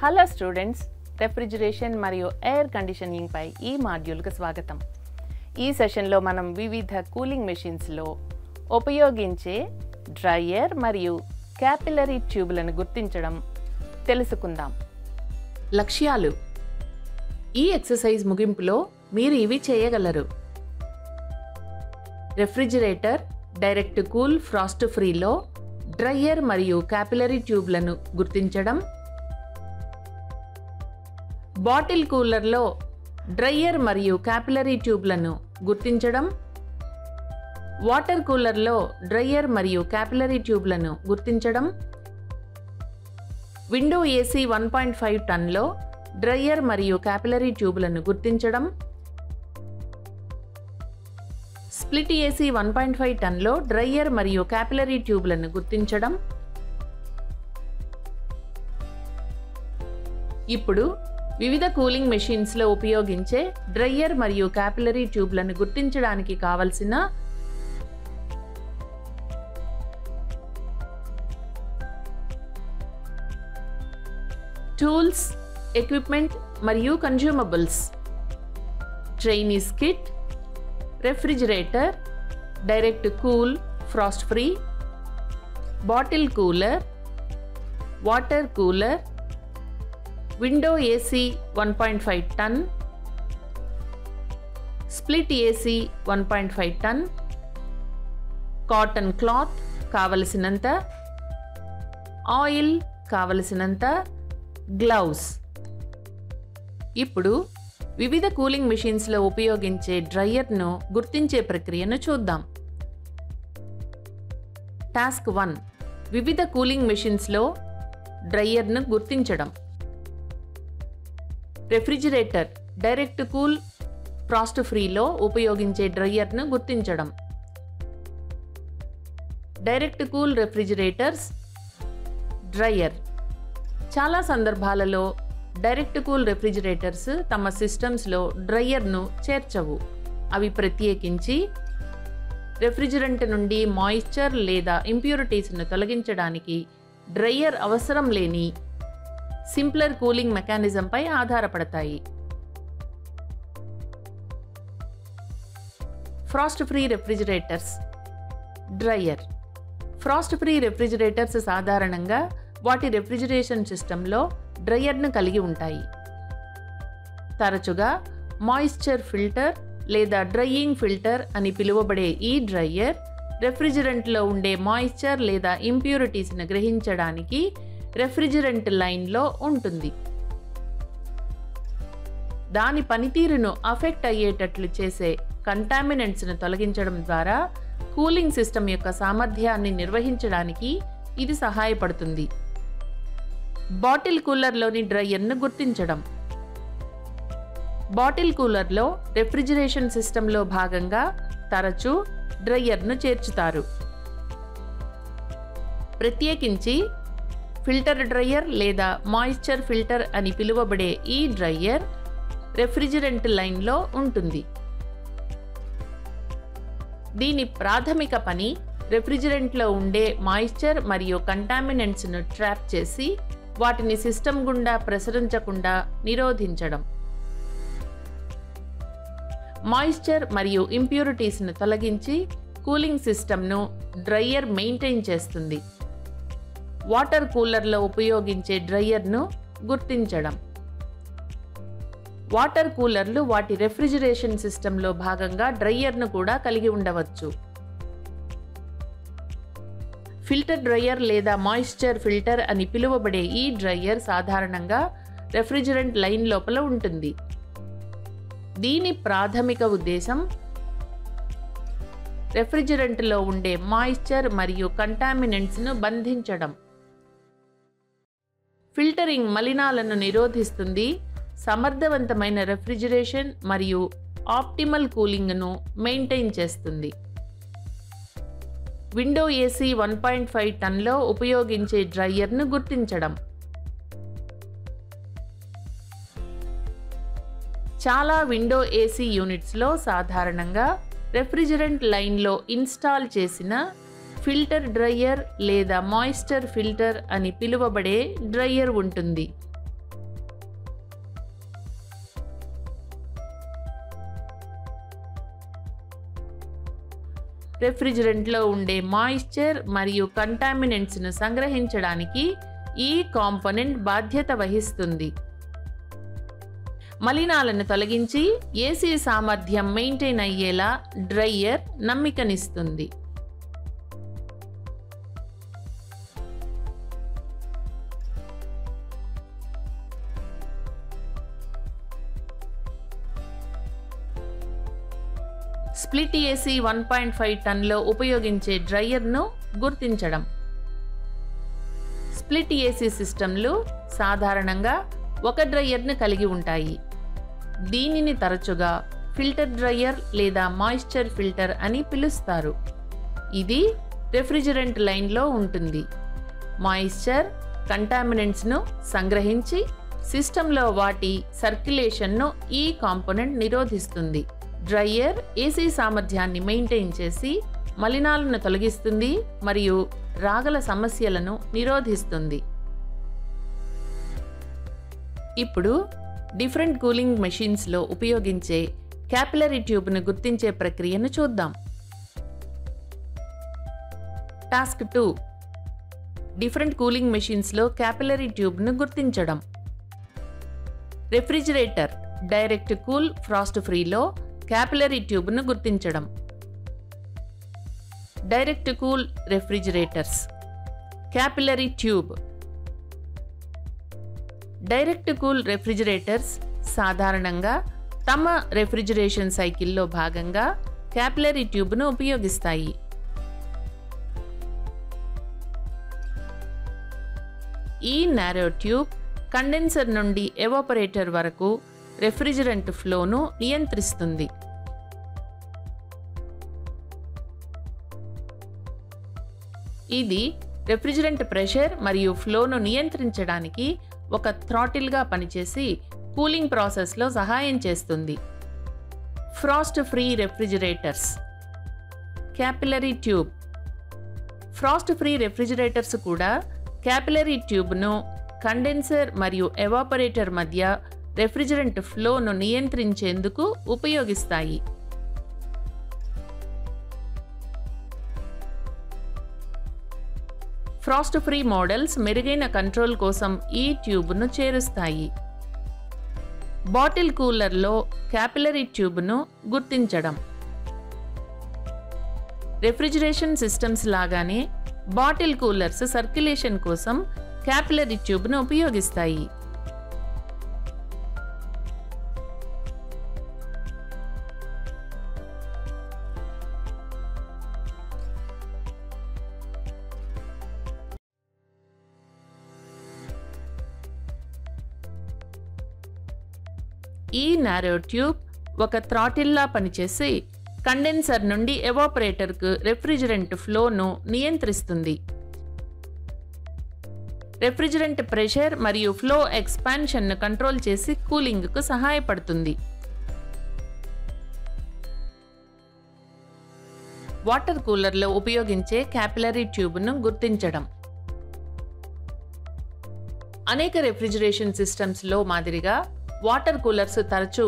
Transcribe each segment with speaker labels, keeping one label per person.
Speaker 1: Hello students, refrigeration మరియు air conditioning పై ఈ మాడ్యూల్కు స్వాగతం. ఈ సెషన్లో మనం వివిధ కూలింగ్ మెషిన్స్లో ఉపయోగించే డ్రైయర్ మరియు క్యాపిలరీ ట్యూబ్లను గుర్తించడం తెలుసుకుందాం.
Speaker 2: లక్ష్యాలు. ఈ ఎక్సర్సైజ్ ముగింపులో మీరు ఇవి చేయగలరు. రెఫ్రిజిరేటర్, డైరెక్ట్ కూల్, ఫ్రాస్ట్ ఫ్రీలో డ్రైయర్ మరియు క్యాపిలరీ ట్యూబ్లను గుర్తించడం, బాటిల్ కూలర్లో డ్రైయర్ మరియు క్యాపిలరీ ట్యూబ్లను గుర్తించడం, వాటర్ కూలర్లో డ్రైయర్ మరియు క్యాపిలరీ ట్యూబ్లను గుర్తించడం, విండో ఏసీ 1.5 టన్లో డ్రైయర్ మరియు క్యాపిలరీ ట్యూబ్లను గుర్తించడం, స్ప్లిట్ ఏసీ 1.5 టన్లో డ్రైయర్ మరియు క్యాపిలరీ ట్యూబ్లను గుర్తించడం. ఇప్పుడు వివిధ కూలింగ్ మెషిన్స్లో ఉపయోగించే డ్రైయర్ మరియు క్యాపిలరీ ట్యూబ్లను గుర్తించడానికి కావలసిన టూల్స్, ఎక్విప్మెంట్ మరియు consumables: trainees kit, refrigerator, direct cool, Frost free, bottle cooler, water cooler, window AC 1.5 టన్, స్ప్లిట్ ఏసీ 1.5 టన్, కాటన్ క్లాత్ కావలసినంత, ఆయిల్ కావలసినంత, గ్లౌస్. ఇప్పుడు వివిధ కూలింగ్ మెషిన్స్లో ఉపయోగించే డ్రైయర్ను గుర్తించే ప్రక్రియను చూద్దాం. టాస్క్ 1: వివిధ కూలింగ్ మెషిన్స్లో డ్రైయర్ను గుర్తించడం. రెఫ్రిజిరేటర్, డైరెక్ట్ కూల్, ఫ్రాస్ట్ ఫ్రీలో ఉపయోగించే డ్రైయర్ను గుర్తించడం. Direct cool refrigerators, dryer. చాలా సందర్భాలలో డైరెక్ట్ కూల్ రెఫ్రిజిరేటర్స్ తమ సిస్టమ్స్లో డ్రైయర్ను చేర్చవు. అవి ప్రత్యేకించి రెఫ్రిజిరెంట్ నుండి మాయిశ్చర్ లేదా ఇంప్యూరిటీస్ను తొలగించడానికి డ్రైయర్ అవసరం లేని సింప్లర్ కూలింగ్ మెకానిజంపై ఆధారపడతాయి. Frost free refrigerators, dryer. Frost free refrigerators సాధారణంగా వాటి రెఫ్రిజిరేషన్ సిస్టంలో డ్రైయర్ను కలిగి ఉంటాయి. తరచుగా మాయిశ్చర్ ఫిల్టర్ లేదా డ్రైయింగ్ ఫిల్టర్ అని పిలువబడే ఈ డ్రైయర్ రెఫ్రిజిరెంట్లో ఉండే మాయిశ్చర్ లేదా ఇంప్యూరిటీస్ను గ్రహించడానికి రెఫ్రిజిరెంట్ లైన్లో ఉంటుంది. దాని పనితీరును అఫెక్ట్ అయ్యేటట్లు చేసే కంటామినెంట్స్ను తొలగించడం ద్వారా కూలింగ్ సిస్టమ్ యొక్క సామర్థ్యాన్ని నిర్వహించడానికి ఇది సహాయపడుతుంది. బాటిల్ కూలర్లోని డ్రైయర్ను గుర్తించడం. బాటిల్ కూలర్లో రెఫ్రిజిరేషన్ సిస్టంలో భాగంగా తరచూ డ్రైయర్ను చేర్చుతారు. ప్రత్యేకించి ఫిల్టర్ డ్రైయర్ లేదా మాయిశ్చర్ ఫిల్టర్ అని పిలువబడే ఈ డ్రైయర్ రెఫ్రిజిరెంట్ లైన్లో ఉంటుంది. దీని ప్రాథమిక పని రెఫ్రిజిరెంట్లో ఉండే మాయిశ్చర్ మరియు కంటామినెంట్స్ను ట్రాప్ చేసి వాటిని సిస్టమ్ గుండా ప్రసరించకుండా నిరోధించడం. మాయిశ్చర్ మరియు ఇంప్యూరిటీస్ను తొలగించి కూలింగ్ సిస్టమ్ను డ్రైయర్ మెయింటైన్ చేస్తుంది. వాటర్ కూలర్లో ఉపయోగించే డ్రైయర్ను గుర్తించడం. వాటర్ కూలర్లు వాటి రెఫ్రిజిరేషన్ సిస్టంలో భాగంగా డ్రైయర్ను కూడా కలిగి ఉండవచ్చు. ఫిల్టర్ డ్రైయర్ లేదా మాయిశ్చర్ ఫిల్టర్ అని పిలువబడే ఈ డ్రైయర్ సాధారణంగా రెఫ్రిజిరెంట్ లైన్ లోపల ఉంటుంది. దీని ప్రాథమిక ఉద్దేశం రెఫ్రిజిరెంట్లో ఉండే మాయిశ్చర్ మరియు కంటామినెంట్స్ను బంధించడం. ఫిల్టరింగ్ మలినాలను నిరోధిస్తుంది, సమర్థవంతమైన రెఫ్రిజిరేషన్ మరియు ఆప్టిమల్ కూలింగ్ను మెయింటైన్ చేస్తుంది. విండో ఏసీ 1.5 టన్లో ఉపయోగించే డ్రైయర్ను గుర్తించడం. చాలా విండో ఏసీ యూనిట్స్లో సాధారణంగా రెఫ్రిజిరెంట్ లైన్లో ఇన్స్టాల్ చేసిన ఫిల్టర్ డ్రైయర్ లేదా మాయిశ్చర్ ఫిల్టర్ అని పిలువబడే డ్రైయర్ ఉంటుంది. రెఫ్రిజిరెంట్లో ఉండే మాయిశ్చర్ మరియు కంటామినెంట్స్ను సంగ్రహించడానికి ఈ కాంపోనెంట్ బాధ్యత వహిస్తుంది. మలినాలను తొలగించి ఏసీ సామర్థ్యం మెయింటైన్ అయ్యేలా డ్రైయర్ నమ్మికనిస్తుంది. స్ప్లిట్ ఏసీ 1.5 టన్లో ఉపయోగించే డ్రైయర్ను గుర్తించడం. స్ప్లిట్ ఏసీ సిస్టంలు సాధారణంగా ఒక డ్రైయర్ను కలిగి ఉంటాయి. దీనిని తరచుగా ఫిల్టర్ డ్రైయర్ లేదా మాయిశ్చర్ ఫిల్టర్ అని పిలుస్తారు. ఇది రెఫ్రిజిరెంట్ లైన్లో ఉంటుంది. మాయిశ్చర్, కంటామినెంట్స్ను సంగ్రహించి సిస్టంలో వాటి సర్క్యులేషన్ను ఈ కాంపోనెంట్ నిరోధిస్తుంది. డ్రైయర్ ఏసీ సామర్థ్యాన్ని మెయింటైన్ చేసి మలినాలను తొలగిస్తుంది మరియు రాగల సమస్యలను నిరోధిస్తుంది. ఇప్పుడు డిఫరెంట్ కూలింగ్ మెషిన్స్లో ఉపయోగించే క్యాపిలరీ ట్యూబ్ను గుర్తించే ప్రక్రియను చూద్దాం. టాస్క్ 2. డిఫరెంట్ కూలింగ్ మెషిన్స్లో క్యాపిలరీ ట్యూబ్ను గుర్తించడం. రెఫ్రిజిరేటర్ డైరెక్ట్ కూల్ ఫ్రాస్ట్ ఫ్రీలో క్యాపిలరీ ట్యూబ్ను గుర్తించడం. Direct cool refrigerators. Capillary tube. Direct cool refrigerators సాధారణంగా తమ రెఫ్రిజిరేషన్ సైకిల్లో భాగంగా క్యాపిలరీ ట్యూబ్ను ఉపయోగిస్తాయి. ఈ నారో ట్యూబ్ కండెన్సర్ నుండి ఎవాపరేటర్ వరకు రెఫ్రిజిరెంట్ ఫ్లోను నియంత్రిస్తుంది. ఇది రెఫ్రిజిరెంట్ ప్రెషర్ మరియు ఫ్లోను నియంత్రించడానికి ఒక థ్రాటిల్గా పనిచేసి కూలింగ్ ప్రాసెస్లో సహాయం చేస్తుంది. Frost free refrigerators. Capillary tube. Frost free refrigerators కూడా క్యాపిలరీ ట్యూబ్ను కండెన్సర్ మరియు ఎవాపరేటర్ మధ్య రెఫ్రిజిరెంట్ ఫ్లోను నియంత్రించేందుకు ఉపయోగిస్తాయి. ఫ్రాస్ట్ ఫ్రీ మోడల్స్ మెరుగైన కంట్రోల్ కోసం ఈ ట్యూబ్ను చేరుస్తాయి. బాటిల్ కూలర్లో క్యాపిలరీ ట్యూబ్ను గుర్తించడం. రెఫ్రిజిరేషన్ సిస్టమ్స్ లాగానే బాటిల్ కూలర్స్ సర్క్యులేషన్ కోసం క్యాపిలరీ ట్యూబ్ను ఉపయోగిస్తాయి. ఈ నారో ట్యూబ్ ఒక థ్రాటిల్లా పనిచేసి కండెన్సర్ నుండి ఎవాపరేటర్కు రెఫ్రిజిరెంట్ ఫ్లోను నియంత్రిస్తుంది. రెఫ్రిజిరెంట్ ప్రెషర్ మరియు ఫ్లో ఎక్స్పాన్షన్ను కంట్రోల్ చేసి కూలింగ్కు సహాయపడుతుంది. వాటర్ కూలర్లో ఉపయోగించే క్యాపిలరీ ట్యూబ్ను గుర్తించడం. అనేక రెఫ్రిజిరేషన్ సిస్టమ్స్లో మాదిరిగా వాటర్ కూలర్స్ తరచూ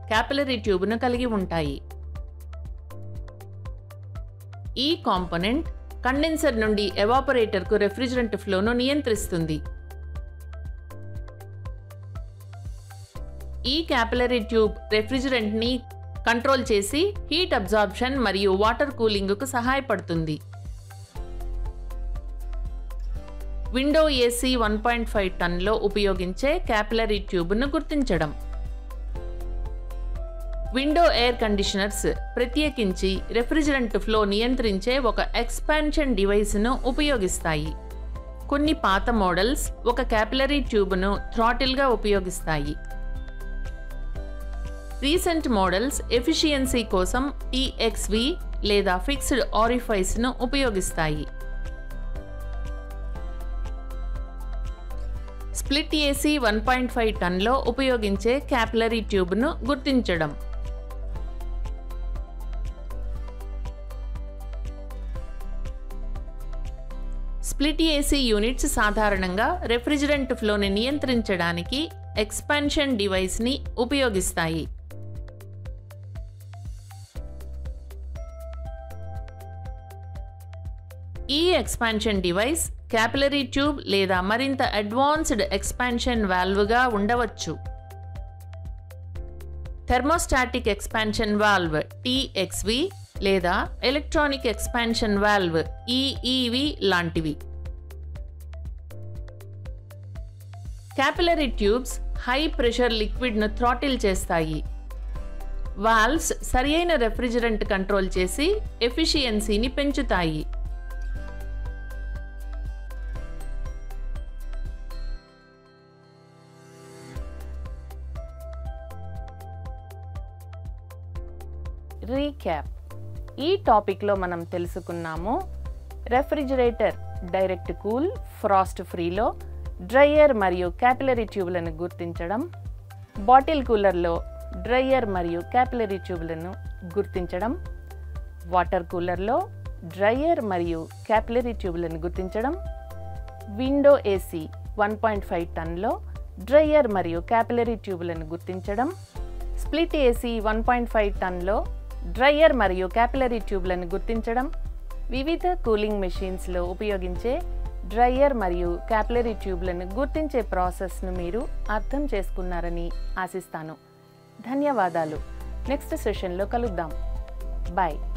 Speaker 2: క్యాపిలరీ ట్యూబ్ను కలిగి ఉంటాయి. ఈ కాంపోనెంట్ కండెన్సర్ నుండి ఎవాపరేటర్కు రెఫ్రిజిరెంట్ ఫ్లోను నియంత్రిస్తుంది. ఈ క్యాపిలరీ ట్యూబ్ రెఫ్రిజిరెంట్ని కంట్రోల్ చేసి హీట్ అబ్జార్ప్షన్ మరియు వాటర్ కూలింగ్కు సహాయపడుతుంది. విండో ఏసీ 1.5 టన్లో ఉపయోగించే క్యాపిలరీ ట్యూబ్ను గుర్తించడం. విండో ఎయిర్ కండిషనర్స్ ప్రత్యేకించి రెఫ్రిజిరెంట్ ఫ్లో నియంత్రించే ఒక ఎక్స్పాన్షన్ డివైస్ను ఉపయోగిస్తాయి. కొన్ని పాత మోడల్స్ ఒక క్యాపిలరీ ట్యూబ్ను థ్రాటిల్గా ఉపయోగిస్తాయి. రీసెంట్ మోడల్స్ ఎఫిషియన్సీ కోసం టీఎక్స్వి లేదా ఫిక్స్డ్ ఆరిఫైస్ను ఉపయోగిస్తాయి. స్ప్లిట్ ఏసీ 1.5 టన్లో ఉపయోగించే క్యాపిలరీ ట్యూబ్ను గుర్తించడం. స్ప్లిట్ ఏసీ యూనిట్స్ సాధారణంగా రెఫ్రిజిరెంట్ ఫ్లోని నియంత్రించడానికి ఎక్స్పాన్షన్ డివైస్ని ఉపయోగిస్తాయి. ఈ ఎక్స్పాన్షన్ డివైస్ క్యాపిలరీ ట్యూబ్ లేదా మరింత అడ్వాన్స్డ్ ఎక్స్పాన్షన్ వాల్వ్గా ఉండవచ్చు. థెర్మోస్టాటిక్ ఎక్స్పాన్షన్ వాల్వ్ TXV లేదా ఎలక్ట్రానిక్ ఎక్స్పాన్షన్ వాల్వ్ EEV లాంటివి. క్యాపిలరీ ట్యూబ్స్ హై ప్రెషర్ లిక్విడ్ను థ్రాటిల్ చేస్తాయి. వాల్వ్స్ సరియైన రెఫ్రిజరెంట్ కంట్రోల్ చేసి ఎఫిషియన్సీని పెంచుతాయి.
Speaker 1: రీక్యాప్. ఈ టాపిక్లో మనం తెలుసుకున్నాము రెఫ్రిజిరేటర్ డైరెక్ట్ కూల్, ఫ్రాస్ట్ ఫ్రీలో డ్రైయర్ మరియు క్యాపిలరీ ట్యూబ్లను గుర్తించడం, బాటిల్ కూలర్లో డ్రైయర్ మరియు క్యాపిలరీ ట్యూబ్లను గుర్తించడం, వాటర్ కూలర్లో డ్రైయర్ మరియు క్యాపిలరీ ట్యూబ్లను గుర్తించడం, విండో AC 1.5 టన్లో డ్రైయర్ మరియు క్యాపిలరీ ట్యూబ్లను గుర్తించడం, స్ప్లిట్ AC 1.5 టన్లో డ్రైయర్ మరియు క్యాపిలరీ ట్యూబ్లను గుర్తించడం, వివిధ కూలింగ్ మెషిన్స్లో ఉపయోగించే డ్రైయర్ మరియు క్యాపిలరీ ట్యూబ్లను గుర్తించే ప్రాసెస్ను మీరు అర్థం చేసుకున్నారని ఆశిస్తాను. ధన్యవాదాలు. నెక్స్ట్ సెషన్లో కలుద్దాం. బాయ్.